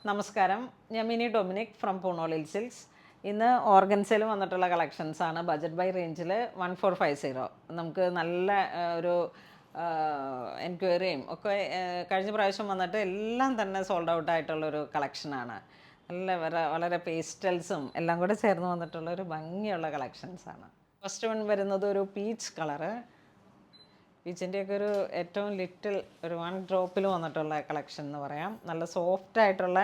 നമസ്കാരം, ഞാൻ mini Dominic from പൂണോളിൽ silks. ഇന്ന് ഓർഗൻസയിൽ വന്നിട്ടുള്ള കളക്ഷൻസാണ്. ബജറ്റ് ബൈ റേഞ്ചിൽ 1450. നമുക്ക് നല്ല ഒരു എൻക്വയറിയും ഒക്കെ കഴിഞ്ഞ പ്രാവശ്യം വന്നിട്ട് എല്ലാം തന്നെ സോൾഡ് ഔട്ട് ആയിട്ടുള്ളൊരു കളക്ഷനാണ്. നല്ല വളരെ പേസ്റ്റൽസും എല്ലാം കൂടെ ചേർന്ന് വന്നിട്ടുള്ളൊരു ഭംഗിയുള്ള കളക്ഷൻസാണ്. ഫസ്റ്റ് വൺ വരുന്നത് ഒരു പീച്ച് കളറ്. പീച്ചിൻ്റെയൊക്കെ ഒരു ഏറ്റവും ലിറ്റിൽ ഒരു 1 ഡ്രോപ്പിൽ വന്നിട്ടുള്ള കളക്ഷൻ എന്ന് പറയാം. നല്ല സോഫ്റ്റ് ആയിട്ടുള്ള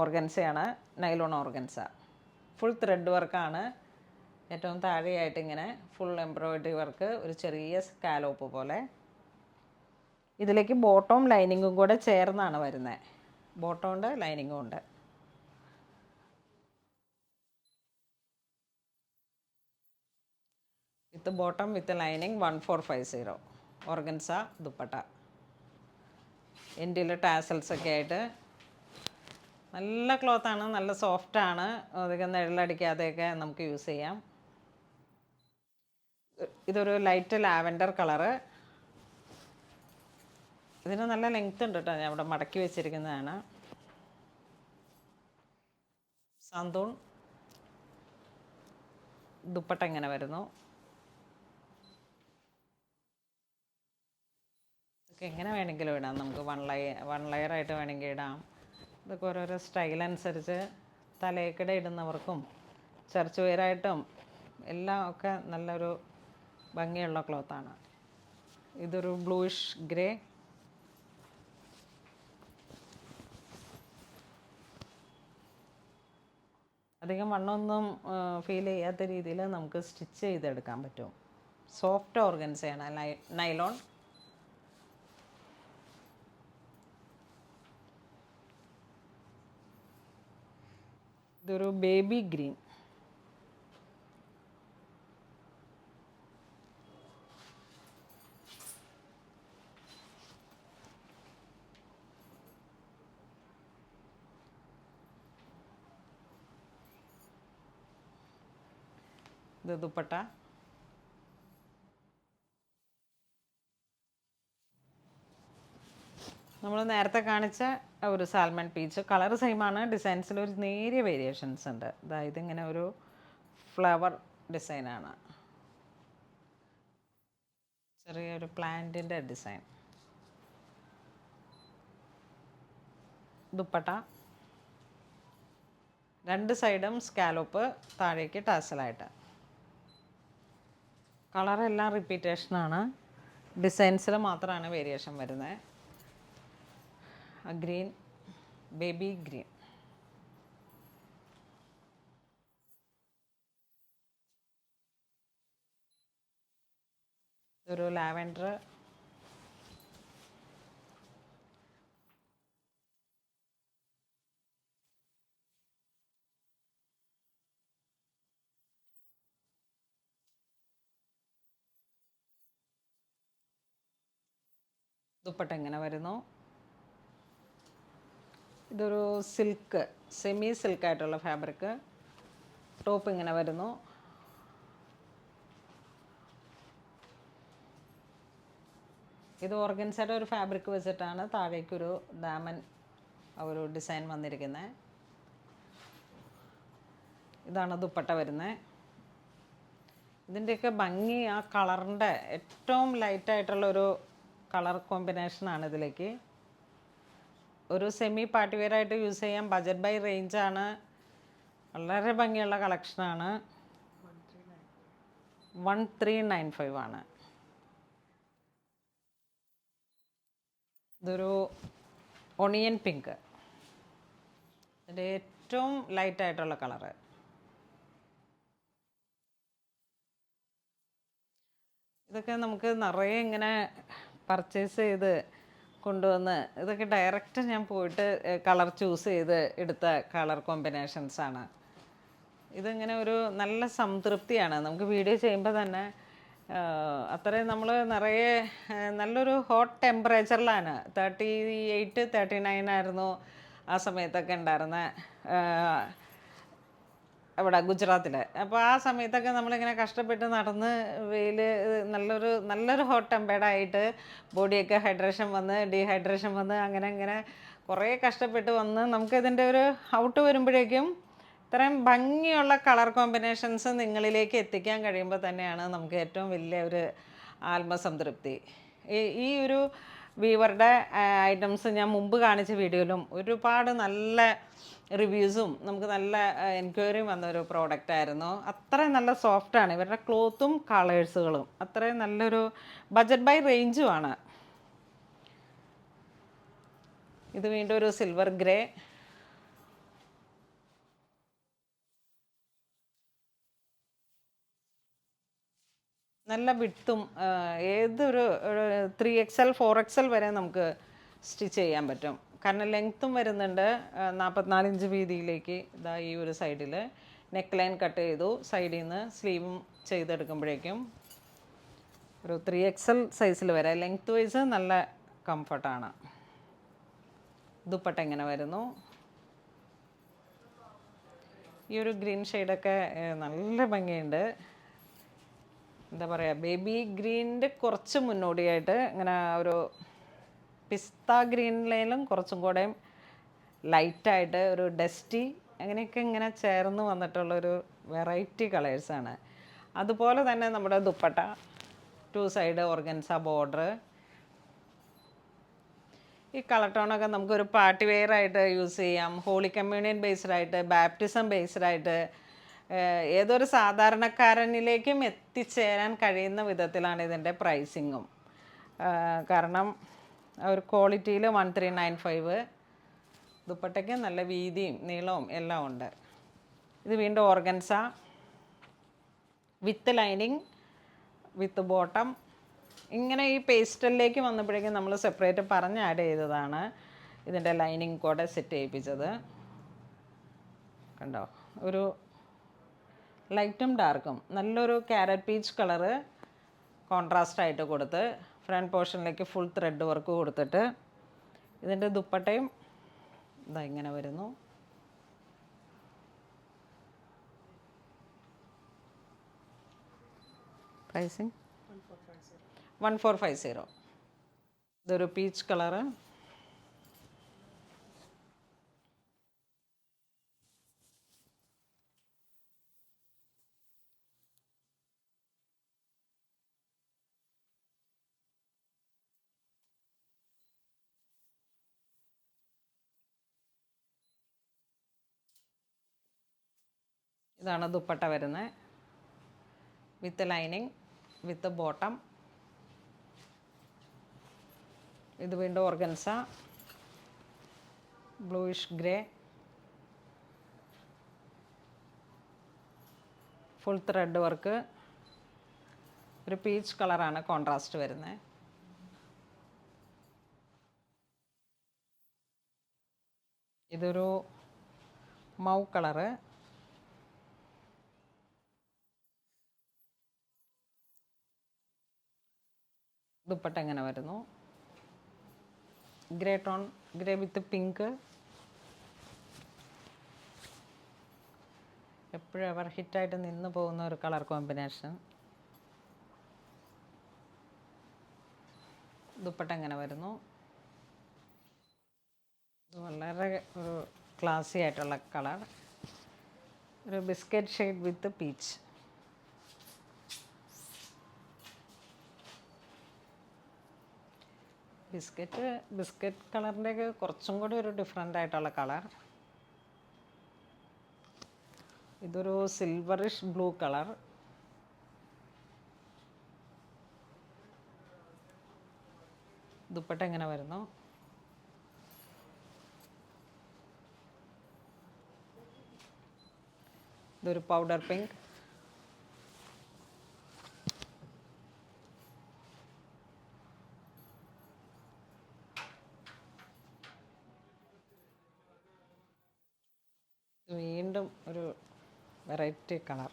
ഓർഗൻസയാണ്, നൈലോൺ ഓർഗൻസ. ഫുൾ ത്രെഡ് വർക്കാണ്. ഏറ്റവും താഴെയായിട്ട് ഇങ്ങനെ ഫുൾ എംബ്രോയിഡറി വർക്ക്, ഒരു ചെറിയ സ്കാലോപ്പ് പോലെ. ഇതിലേക്ക് ബോട്ടവും ലൈനിങ്ങും കൂടെ ചേർന്നാണ് വരുന്നത്. ബോട്ടം ഉണ്ട്, ലൈനിങ്ങും ഉണ്ട്. വിത്ത് bottom with lining 1450. Organza dupatta. എൻഡിൽ ടാസൽസ് ഒക്കെ ആയിട്ട് നല്ല ക്ലോത്താണ്, നല്ല സോഫ്റ്റാണ്. അധികം നിഴലടിക്കാതെയൊക്കെ നമുക്ക് യൂസ് ചെയ്യാം. ഇതൊരു ലൈറ്റ് ലാവൻഡർ കളറ്. ഇതിന് നല്ല ലെങ്ത് ഉണ്ട് കേട്ടോ, ഞാൻ ഇവിടെ മടക്കി വെച്ചിരിക്കുന്നതാണ്. സാന്തൂൺ ദുപ്പട്ട ഇങ്ങനെ വരുന്നു. ഇതൊക്കെ എങ്ങനെ വേണമെങ്കിലും ഇടാം, നമുക്ക് വൺ ലെയറായിട്ട് വേണമെങ്കിൽ ഇടാം. ഇതൊക്കെ ഓരോരോ സ്റ്റൈൽ അനുസരിച്ച് തലയൊക്കിടെ ഇടുന്നവർക്കും ചർച്ച് വെയറായിട്ടും എല്ലാം ഒക്കെ നല്ലൊരു ഭംഗിയുള്ള ക്ലോത്താണ്. ഇതൊരു ബ്ലൂയിഷ് ഗ്രേ. അധികം വണ്ണമൊന്നും ഫീൽ ചെയ്യാത്ത രീതിയിൽ നമുക്ക് സ്റ്റിച്ച് ചെയ്തെടുക്കാൻ പറ്റും. സോഫ്റ്റ് ഓർഗൻസയാണ്, നൈലോൺ. ഇതൊരു ബേബി ഗ്രീൻ. ഇത് ദുപ്പട്ട. നമ്മൾ നേരത്തെ കാണിച്ച ഒരു സാൽമൺ പീച്ച് കളർ സെയിമാണ്. ഡിസൈൻസിൽ ഒരു നേരിയ വേരിയേഷൻസ് ഉണ്ട്. അതായത് ഇങ്ങനെ ഒരു ഫ്ലവർ ഡിസൈനാണ്, ചെറിയൊരു പ്ലാന്റിൻ്റെ ഡിസൈൻ. ദുപ്പട്ട രണ്ട് സൈഡും സ്കാലോപ്പ്, താഴേക്ക് ടാസലായിട്ട്. കളറെല്ലാം റിപ്പീറ്റേഷനാണ്, ഡിസൈൻസിൽ മാത്രമാണ് വേരിയേഷൻ വരുന്നത്. Green, baby green. ഒരു ലാവൻഡർ. ദുപ്പട്ട ഇങ്ങനെ വരുന്നു. ഇതൊരു സിൽക്ക്, സെമി സിൽക്കായിട്ടുള്ള ഫാബ്രിക്. ടോപ്പ് ഇങ്ങനെ വരുന്നു. ഇത് ഓർഗൻസയുടെ ഒരു ഫാബ്രിക് വെച്ചിട്ടാണ് താഴേക്കൊരു ഡാമൻ ഒരു ഡിസൈൻ വന്നിരിക്കുന്നത്. ഇതാണ് ദുപ്പട്ട വരുന്നത്. ഇതിൻ്റെയൊക്കെ ഭംഗി ആ കളറിൻ്റെ ഏറ്റവും ലൈറ്റായിട്ടുള്ളൊരു കളർ കോമ്പിനേഷനാണ് ഇതിലേക്ക്. ഒരു സെമി പാർട്ടി വെയറായിട്ട് യൂസ് ചെയ്യാം. ബജറ്റ് ബൈ റേഞ്ചാണ്, വളരെ ഭംഗിയുള്ള കളക്ഷനാണ്. 1395 ആണ്. ഇതൊരു ഒണിയൻ പിങ്ക്, ഇതിൻ്റെ ഏറ്റവും ലൈറ്റായിട്ടുള്ള കളറ്. ഇതൊക്കെ നമുക്ക് നിറയെ ഇങ്ങനെ പർച്ചേസ് ചെയ്ത് കൊണ്ടുവന്ന് ഇതൊക്കെ ഡയറക്റ്റ് ഞാൻ പോയിട്ട് കളർ ചൂസ് ചെയ്ത് എടുത്ത കളർ കോമ്പിനേഷൻസാണ്. ഇതിങ്ങനെ ഒരു നല്ല സംതൃപ്തിയാണ് നമുക്ക് വീഡിയോ ചെയ്യുമ്പോൾ തന്നെ. അത്രയും നമ്മൾ നിറയെ നല്ലൊരു ഹോട്ട് ടെമ്പറേച്ചറിലാണ്. 38, 39 ആയിരുന്നു ആ സമയത്തൊക്കെ ഉണ്ടായിരുന്നത് ഇവിടെ ഗുജറാത്തിൽ. അപ്പോൾ ആ സമയത്തൊക്കെ നമ്മളിങ്ങനെ കഷ്ടപ്പെട്ട് നടന്ന് നല്ലൊരു ഹോട്ട് ടെമ്പേർഡായിട്ട് ബോഡിയൊക്കെ ഹൈഡ്രേഷൻ വന്ന് ഡീഹൈഡ്രേഷൻ വന്ന് അങ്ങനെ കുറേ കഷ്ടപ്പെട്ട് വന്ന് നമുക്കിതിൻ്റെ ഒരു ഔട്ട് വരുമ്പോഴേക്കും ഇത്രയും ഭംഗിയുള്ള കളർ കോമ്പിനേഷൻസ് നിങ്ങളിലേക്ക് എത്തിക്കാൻ കഴിയുമ്പോൾ തന്നെയാണ് നമുക്ക് ഏറ്റവും വലിയ ഒരു ആത്മസംതൃപ്തി. ഈ ഒരു വീവറുടെ ഐറ്റംസ് ഞാൻ മുമ്പ് കാണിച്ച വീഡിയോയിലും ഒരുപാട് നല്ല റിവ്യൂസും നമുക്ക് നല്ല എൻക്വയറിയും വന്നൊരു പ്രോഡക്റ്റ് ആയിരുന്നു. അത്രയും നല്ല സോഫ്റ്റാണ് ഇവരുടെ ക്ലോത്തും കളേഴ്സുകളും, അത്രയും നല്ലൊരു ബഡ്ജറ്റ് ബൈ റേഞ്ചുമാണ്. ഇത് വീണ്ടും ഒരു സിൽവർ ഗ്രേ, നല്ല വിട്ടും ഏതൊരു 3XL 4XL വരെ നമുക്ക് സ്റ്റിച്ച് ചെയ്യാൻ പറ്റും. കാരണം ലെങ്ത്തും വരുന്നുണ്ട്. 44 ഇഞ്ച് വീതിയിലേക്ക് ഇതാ ഈ ഒരു സൈഡിൽ നെക്ക് ലൈൻ കട്ട് ചെയ്തു, സൈഡിൽ നിന്ന് സ്ലീവും ചെയ്തെടുക്കുമ്പോഴേക്കും ഒരു 3XL സൈസിൽ വരെ ലെങ്ത് വൈസ് നല്ല കംഫർട്ടാണ്. ദുപ്പട്ട ഇങ്ങനെ വരുന്നു. ഈ ഒരു ഗ്രീൻ ഷെയ്ഡൊക്കെ നല്ല ഭംഗിയുണ്ട്. എന്താ പറയുക, ബേബി ഗ്രീനിൻ്റെ കുറച്ച് മുന്നോടിയായിട്ട് ഇങ്ങനെ ഒരു പിസ്ത ഗ്രീനിലേലും കുറച്ചും കൂടെയും ലൈറ്റായിട്ട് ഒരു ഡസ്റ്റി അങ്ങനെയൊക്കെ ഇങ്ങനെ ചേർന്ന് വന്നിട്ടുള്ളൊരു വെറൈറ്റി കളേഴ്സാണ്. അതുപോലെ തന്നെ നമ്മുടെ ദുപ്പട്ട 2 സൈഡ് ഓർഗൻസ ബോർഡർ. ഈ കളർ ടോണൊക്കെ നമുക്കൊരു പാർട്ടി വെയർ ആയിട്ട് യൂസ് ചെയ്യാം, ഹോളി കമ്മ്യൂണിയൻ ബേസ്ഡ് ആയിട്ട്, ബാപ്റ്റിസം ബേസ്ഡ് ആയിട്ട്, ഏതൊരു സാധാരണക്കാരനിലേക്കും എത്തിച്ചേരാൻ കഴിയുന്ന വിധത്തിലാണ് ഇതിൻ്റെ പ്രൈസിങ്ങും. കാരണം ഒരു ക്വാളിറ്റിയിൽ 1395, ദുപ്പട്ടയ്ക്ക് നല്ല വീതിയും നീളവും എല്ലാം ഉണ്ട്. ഇത് വീണ്ടും organza with lining with bottom. ഇങ്ങനെ ഈ പേസ്റ്റലിലേക്ക് വന്നപ്പോഴേക്കും നമ്മൾ സെപ്പറേറ്റ് പറഞ്ഞ് ആഡ് ചെയ്തതാണ് ഇതിൻ്റെ ലൈനിങ് കൂടെ സെറ്റ് ചെയ്യിപ്പിച്ചത്. കണ്ടോ, ഒരു ലൈറ്റും ഡാർക്കും നല്ലൊരു ക്യാരറ്റ് പീച്ച് കളറ് കോൺട്രാസ്റ്റ് ആയിട്ട് കൊടുത്ത് ഫ്രണ്ട് പോർഷനിലേക്ക് ഫുൾ ത്രെഡ് വർക്ക് കൊടുത്തിട്ട് ഇതിൻ്റെ ദുപ്പട്ടയും ഇതാ ഇങ്ങനെ വരുന്നു. പ്രൈസിങ് 1450. ഇതൊരു പീച്ച് കളറ്. ഇതാണ് ദുപ്പട്ട വരുന്നത്, വിത്ത് ലൈനിങ് വിത്ത് ബോട്ടം. ഇത് വീണ്ടും organza bluish grey, full thread work, ഒരു പീച്ച് കളറാണ് കോൺട്രാസ്റ്റ് വരുന്നത്. ഇതൊരു മൗ കളറ്. ദുപ്പട്ട എങ്ങനെ വരുന്നു, ഗ്രേ ടോൺ, ഗ്രേ വിത്ത് പിങ്ക്. എപ്പോഴും എവർ ഹിറ്റായിട്ട് നിന്ന് പോകുന്ന ഒരു കളർ കോമ്പിനേഷൻ. ദുപ്പട്ട എങ്ങനെ വരുന്നു, വളരെ ഒരു ക്ലാസി ആയിട്ടുള്ള കളർ, ഒരു biscuit shade with peach. Biscuit കളറിൻ്റെയൊക്കെ കുറച്ചും കൂടി ഒരു ഡിഫറെൻ്റ് ആയിട്ടുള്ള കളർ. ഇതൊരു സിൽവറിഷ് ബ്ലൂ കളർ. ദുപ്പട്ട എങ്ങനെ വരുന്നു, ഇതൊരു പൗഡർ പിങ്ക്. വീണ്ടും ഒരു വെറൈറ്റി കളർ.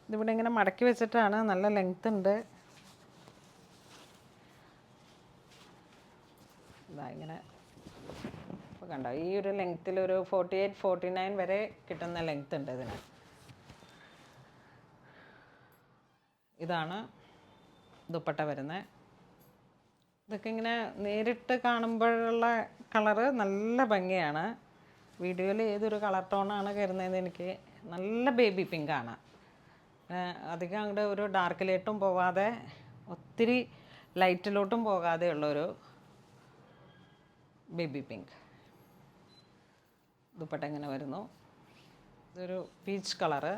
ഇതിവിടെ ഇങ്ങനെ മടക്കി വെച്ചിട്ടാണ്, നല്ല ലെങ്ത് ഉണ്ട്. ഇതാ ഇങ്ങനെ ഇപ്പോൾ കണ്ടോ, ഈ ഒരു ലെങ്ത്തിൽ ഒരു 48 49 വരെ കിട്ടുന്ന ലെങ്ത് ഉണ്ട് ഇതിന്. ഇതാണ് ദുപ്പട്ട വരുന്നത്. ഇതൊക്കെ ഇങ്ങനെ നേരിട്ട് കാണുമ്പോഴുള്ള കളറ് നല്ല ഭംഗിയാണ്. വീഡിയോയിൽ ഏതൊരു കളർ ടോണാണ് കയറുന്നതെന്ന് എനിക്ക് നല്ല ബേബി പിങ്കാണ്. അധികം അങ്ങോട്ട് ഒരു ഡാർക്കിലോട്ടും പോകാതെ ഒത്തിരി ലൈറ്റിലോട്ടും പോകാതെ ഉള്ളൊരു ബേബി പിങ്ക്. ദുപ്പട്ട ഇങ്ങനെ വരുന്നു. ഇതൊരു പീച്ച് കളറ്.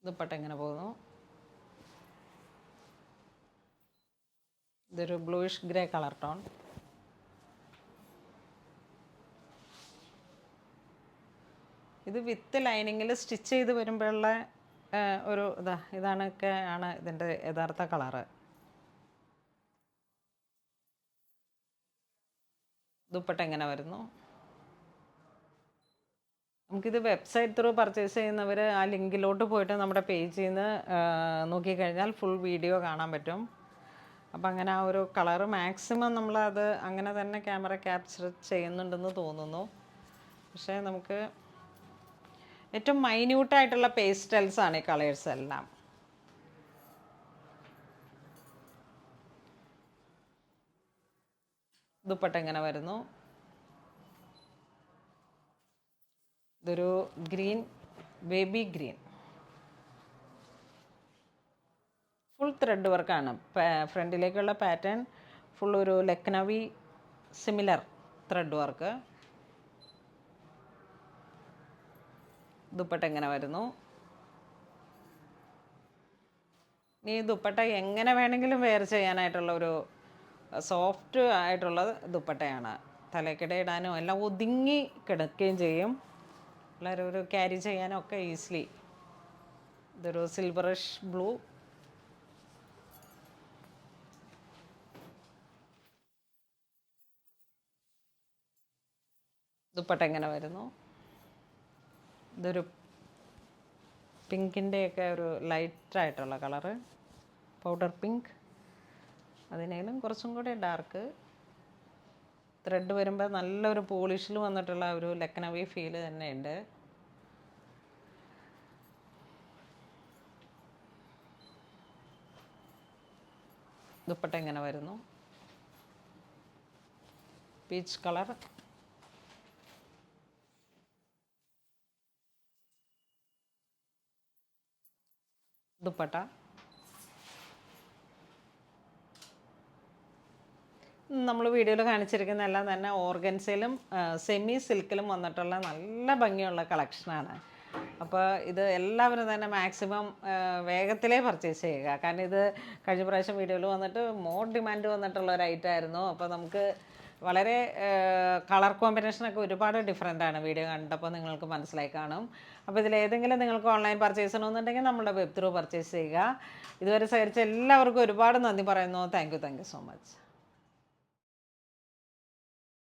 ദുപ്പട്ട ഇങ്ങനെ പോകുന്നു. ഇതൊരു ബ്ലൂയിഷ് ഗ്രേ കളർ ടോൺ. ഇത് വിത്ത് ലൈനിങ്ങിൽ സ്റ്റിച്ച് ചെയ്ത് വരുമ്പോഴുള്ള ഒരു ഇതാണ് ഇതിൻ്റെ യഥാർത്ഥ കളറ്. ദുപ്പട്ട എങ്ങനെ വരുന്നു. നമുക്കിത് വെബ്സൈറ്റ് ത്രൂ പർച്ചേസ് ചെയ്യുന്നവർ ആ ലിങ്കിലോട്ട് പോയിട്ട് നമ്മുടെ പേജിൽ നിന്ന് നോക്കിക്കഴിഞ്ഞാൽ ഫുൾ വീഡിയോ കാണാൻ പറ്റും. അപ്പം അങ്ങനെ ആ ഒരു കളറ് മാക്സിമം നമ്മളത് അങ്ങനെ തന്നെ ക്യാമറ ക്യാപ്ചർ ചെയ്യുന്നുണ്ടെന്ന് തോന്നുന്നു. പക്ഷേ നമുക്ക് ഏറ്റവും മൈന്യൂട്ടായിട്ടുള്ള പേസ്റ്റൽസാണ് ഈ കളേഴ്സ് എല്ലാം. ദുപ്പട്ട എങ്ങനെ വരുന്നു. ഇതൊരു green, baby green. Full thread വർക്കാണ്. ഫ്രണ്ടിലേക്കുള്ള പാറ്റേൺ ഫുൾ ഒരു Lucknowi similar thread work. Dupatta എങ്ങനെ വരുന്നു. ഈ ദുപ്പട്ട എങ്ങനെ വേണമെങ്കിലും വെയർ ചെയ്യാനായിട്ടുള്ള ഒരു സോഫ്റ്റ് ആയിട്ടുള്ള ദുപ്പട്ടയാണ്. തലക്കിട ഇടാനും എല്ലാം ഒതുങ്ങി കിടക്കുകയും ചെയ്യും. വളരെ ഒരു ക്യാരി ചെയ്യാനും ഒക്കെ ഈസിലി. ഇതൊരു സിൽവറിഷ് ബ്ലൂ. ദുപ്പട്ട എങ്ങനെ വരുന്നു. ഇതൊരു പിങ്കിൻ്റെയൊക്കെ ഒരു ലൈറ്റായിട്ടുള്ള കളറ്, പൗഡർ പിങ്ക്. അതിനേലും കുറച്ചും കൂടി ഡാർക്ക്. ത്രെഡ് വരുമ്പോൾ നല്ലൊരു പോളിഷിൽ വന്നിട്ടുള്ള ഒരു ലക്നവി ഫീല് തന്നെയുണ്ട്. ദുപ്പട്ട എങ്ങനെ വരുന്നു. Peach colour. ദുപ്പട്ട നമ്മൾ വീഡിയോയിൽ കാണിച്ചിരിക്കുന്ന എല്ലാം തന്നെ ഓർഗൻസയിലും സെമി സിൽക്കിലും വന്നിട്ടുള്ള നല്ല ഭംഗിയുള്ള കളക്ഷനാണ്. അപ്പോൾ ഇത് എല്ലാവരും തന്നെ മാക്സിമം വേഗത്തിലേ പർച്ചേസ് ചെയ്യുക. കാരണം ഇത് കഴിഞ്ഞ പ്രാവശ്യം വീഡിയോയിൽ വന്നിട്ട് മോർ ഡിമാൻഡ് വന്നിട്ടുള്ള ഒരു ഐറ്റം ആയിരുന്നു. അപ്പോൾ നമുക്ക് വളരെ കളർ കോമ്പിനേഷനൊക്കെ ഒരുപാട് ഡിഫറെൻ്റാണ്. വീഡിയോ കണ്ടപ്പോൾ നിങ്ങൾക്ക് മനസ്സിലായി കാണും. അപ്പോൾ ഇതിലേതെങ്കിലും നിങ്ങൾക്ക് ഓൺലൈൻ പർച്ചേസ് ചെയ്യണമെന്നുണ്ടെങ്കിൽ നമ്മുടെ വെബ് ത്രൂ പർച്ചേസ് ചെയ്യുക. ഇതുവരെ സഹകരിച്ച എല്ലാവർക്കും ഒരുപാട് നന്ദി പറയുന്നു. Thank you so much.